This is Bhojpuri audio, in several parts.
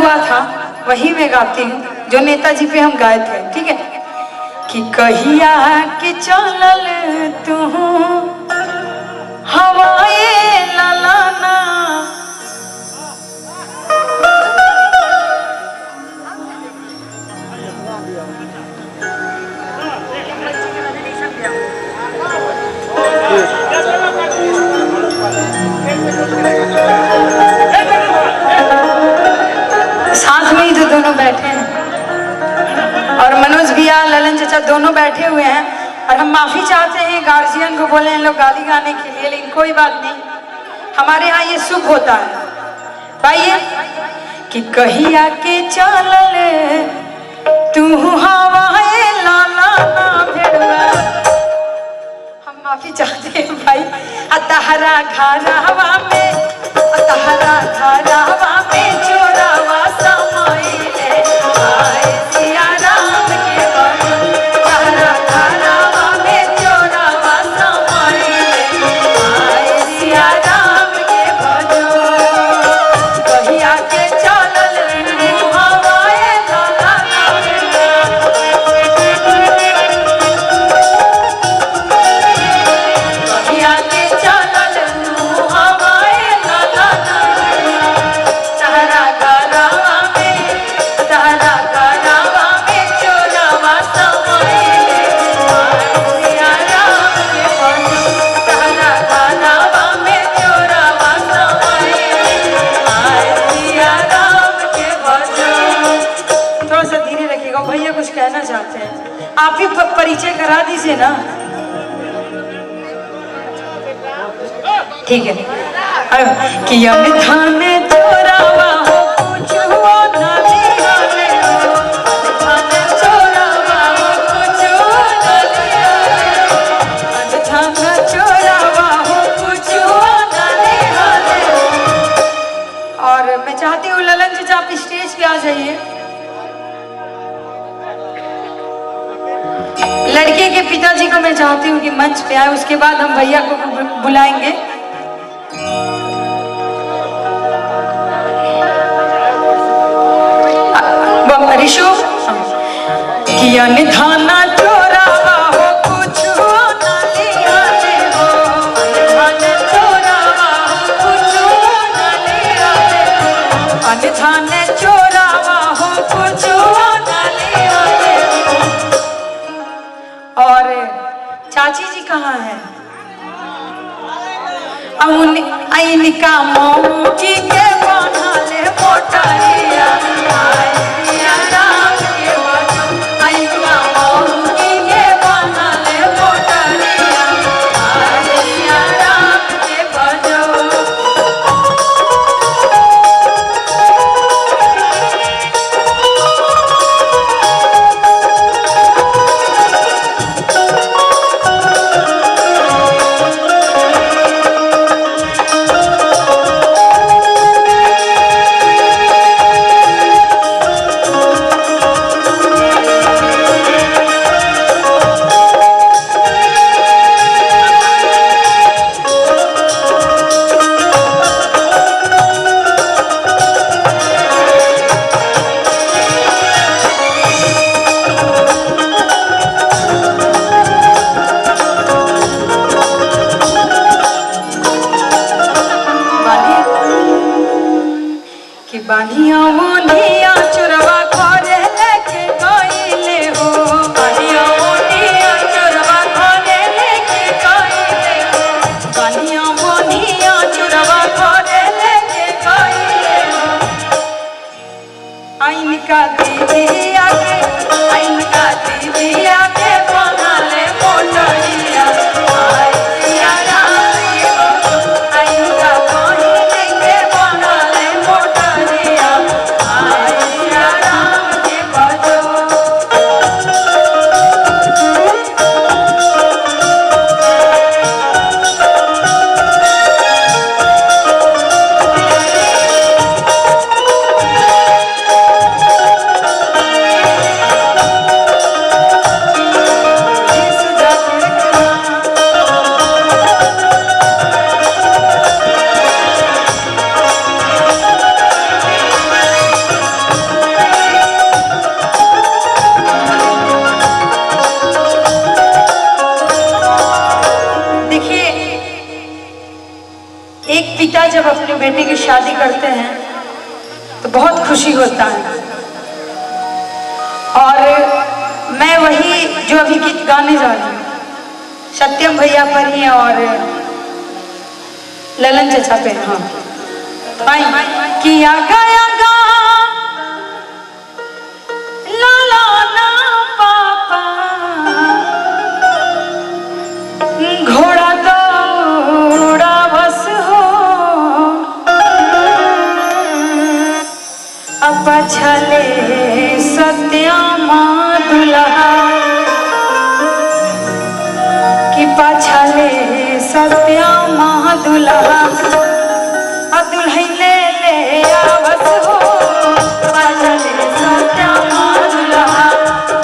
हुआ था वही मैं गाती हूँ जो नेताजी पे हम गाए थे। ठीक है कि कहिया कि चलल तू हवाए ललाना साथ में ही तो दोनों बैठे हैं और मनोज भैया ललन चाचा दोनों बैठे हुए हैं और हम माफी चाहते हैं गार्जियन को, बोले हैं लोग गाली गाने के लिए, लेकिन कोई बात नहीं, हमारे यहाँ ये शुभ होता है। भाई कि कहिया के चलल तू हवाए लाला ना भेड़वा, हम माफी चाहते हैं भाई। अतहरा घरवा में अतहरा घरवा में चोरावा समाइले आए सिया राम के बन, अतहरा घरवा में चोरावा समाइले आए सिया राम के भजो। कहिया के चलल हवाए लाला ना कहिया के चलल हवाए लाला ना तहरा गरवा में तहरा गरवा में चोरावा समाइले सिया राम के भजो। तहरा गरवा में चोरावा समाइले सिया राम के भजो। थोड़ा सा धीरे रखिएगा, भैया कुछ कहना चाहते हैं, आप ही परिचय करा दीजिए ना। ठीक है कि धान चोरावा हो कुछ हो ना लियाले हो, धान चोरावा हो कुछ हो ना लियाले हो, धान चोरावा हो कुछ हो ना लियाले हो। और मैं चाहती हूँ ललन चाचा आप स्टेज पे आ जाइए। लड़के के पिताजी को मैं चाहती हूँ कि मंच पे आए, उसके बाद हम भैया को बुलाएंगे। ऋषु किया निधाना चोरावा हो कुछ हो ना लियाले हो, निधान चोरावा हो कुछ हो ना लियाले हो, निधान चोरावा हो कुछ हो ना लियाले हो। और चाची जी कहाँ है? इनका मौकी के बनाले मोटरिया आए सिया राम के भजो, इनका मौकी के बनाले मोटरिया आए सिया राम के भजो। बानिया मोनिया चोरवा घरे लेके गइले हो, बानिया मोनिया चोरवा घरे लेके गइले हो, बानिया मोनिया चोरवा घरे लेके गइले हो। इनका दीदी आके इनका दीदी आके बनाले मोटरिया आए सिया राम के भजो, इनका बहिन के बनाले मोटरिया आए पिता जब अपनी बेटी की शादी करते हैं तो बहुत खुशी होता है। और मैं वही जो अभी गीत गाने जा रही हूँ सत्यम भैया पर ही और ललन चचा पे। हाँ किया गया गा लाला ना पापा घोड़ा दौड़ा बस हो अब छले सत्यामा दुल्हा कि पाछले सत्यामा दुल्हा दुल्हन ले आवस हो पाछले सत्यामा दुल्हा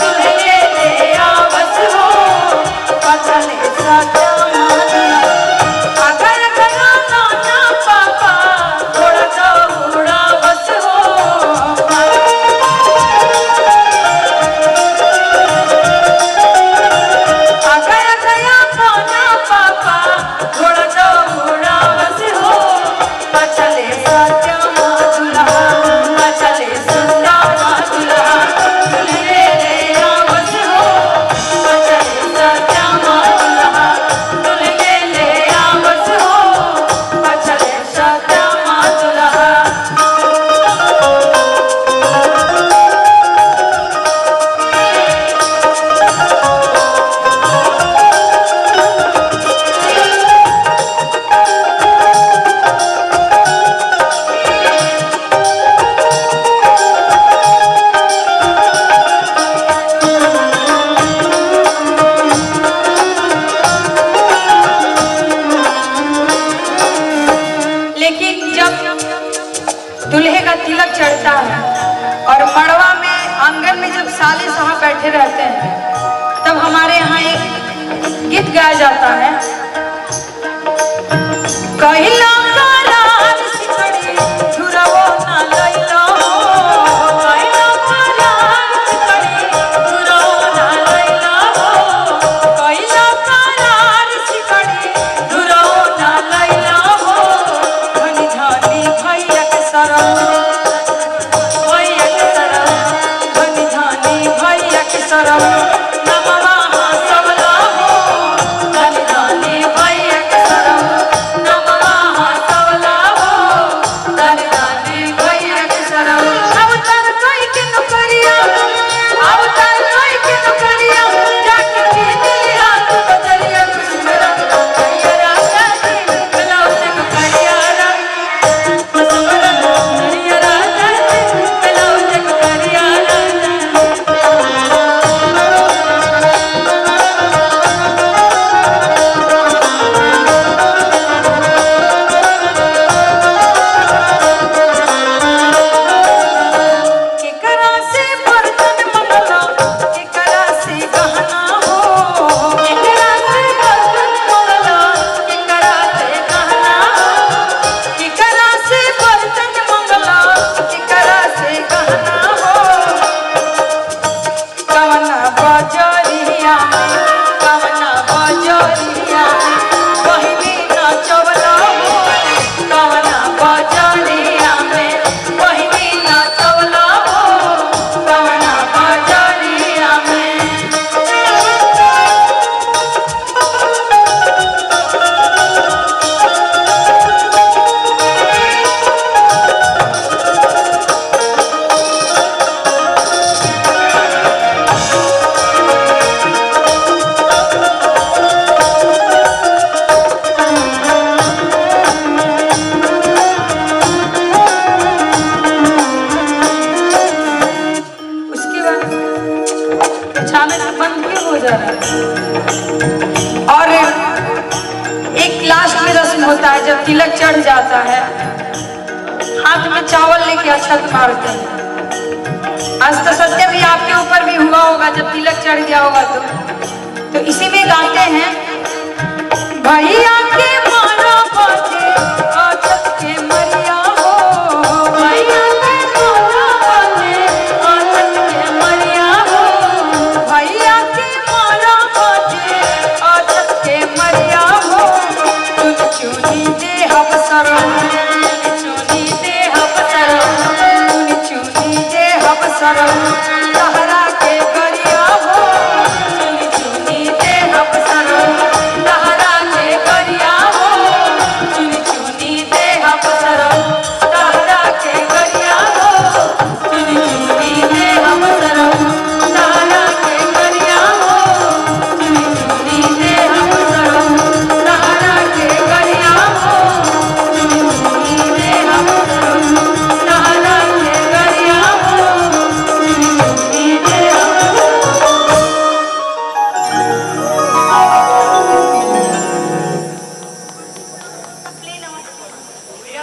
दुल्हन ले आवस हो पाछले सत्यामा दुल्हा अगर गया नाना पापा थोड़ा दौड़ा बस हो अगर गया नाना पापा थोड़ा दौड़ा बस हो पाछले सत्यामा दुल्हा पाछले सत्यामा दुल्हा दुल्हन ले आवस हो पाछले सत्यामा दुल्हा दुल्हन ले आवस हो पाछले सत्यामा दुल्हा। लेकिन जब दूल्हे का तिलक चढ़ता है और मड़वा में आंगन में जब साले साहब बैठे रहते हैं तब हमारे यहाँ एक गीत गाया जाता है। कहिला करार सिकड़ी झुरवो ना लइलो कहिला करार सिकड़ी झुरवो ना लइलो कहिला करार सिकड़ी झुरवो ना लइलो धनी धनी भैया के सरम भैया के सरम धनी धनी भैया के सरम नमवा हंसवला हो धनी धनी भैया के सरम नमवा हंसवला हो धनी धनी भैया के सरम। अवतार कोई के नौकरिया अवतार कोई के नौकरिया जाके कीन लिया तू बदलिया कुछ मेरा भैया राजा जी ब्लाउज को करिया केकरा से बर्तन मंगला केकरा से गहना हो केकरा से बर्तन मंगला केकरा से गहना हो केकरा से बर्तन मंगला केकरा से गहना हो कवना बजरिया में बहिनी नाचवला हो कवना बजरिया में बहिनी नाचवला हो कवना बजरिया में। उसके बाद अचानक से बंद क्यों हो जा रहा है। और एक लास्ट में रस्म होता है जब तिलक चढ़ जाता है हाथ में चावल लेके अक्षत मारते हैं। आज तो सत्य भी आपके ऊपर भी हुआ होगा जब तिलक चढ़ गया होगा तो इसी में गाते हैं भैया के मारा बाजे